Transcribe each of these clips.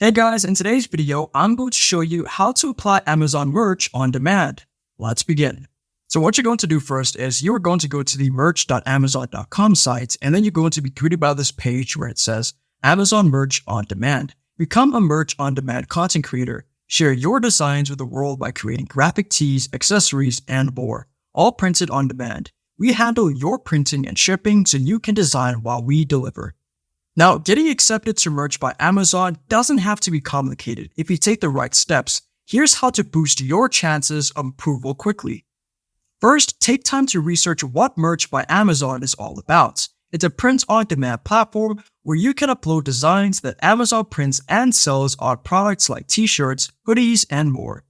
Hey guys, in today's video, I'm going to show you how to apply Amazon Merch on demand. Let's begin. So what you're going to do first is you're going to go to the merch.amazon.com site, and then you're going to be greeted by this page where it says Amazon Merch on Demand. Become a Merch on Demand content creator. Share your designs with the world by creating graphic tees, accessories, and more, all printed on demand. We handle your printing and shipping so you can design while we deliver. Now, getting accepted to Merch by Amazon doesn't have to be complicated if you take the right steps. Here's how to boost your chances of approval quickly. First, take time to research what Merch by Amazon is all about. It's a print-on-demand platform where you can upload designs that Amazon prints and sells on products like t-shirts, hoodies, and more.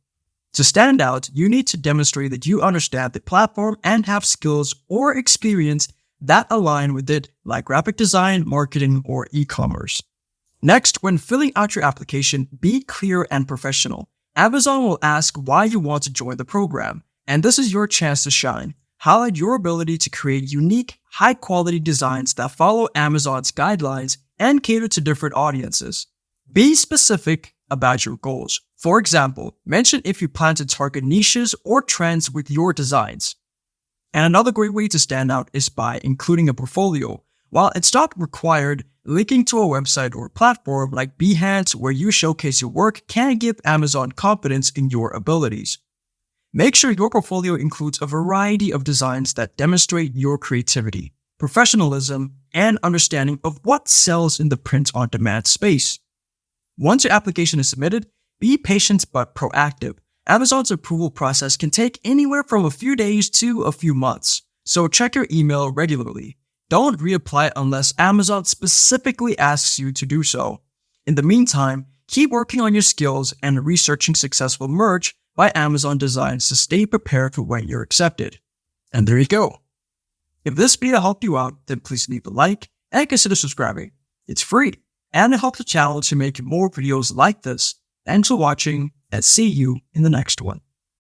To stand out, you need to demonstrate that you understand the platform and have skills or experience that align with it, like graphic design, marketing, or e-commerce. Next, when filling out your application, be clear and professional. Amazon will ask why you want to join the program, and this is your chance to shine. Highlight your ability to create unique, high-quality designs that follow Amazon's guidelines and cater to different audiences. Be specific about your goals. For example, mention if you plan to target niches or trends with your designs. And another great way to stand out is by including a portfolio. While it's not required, linking to a website or platform like Behance where you showcase your work can give Amazon confidence in your abilities. Make sure your portfolio includes a variety of designs that demonstrate your creativity, professionalism, and understanding of what sells in the print-on-demand space. Once your application is submitted, be patient but proactive. Amazon's approval process can take anywhere from a few days to a few months, so check your email regularly. Don't reapply unless Amazon specifically asks you to do so. In the meantime, keep working on your skills and researching successful merch by Amazon designs to stay prepared for when you're accepted. And there you go. If this video helped you out, then please leave a like and consider subscribing. It's free, and it helps the channel to make more videos like this. Thanks for watching, and see you in the next one.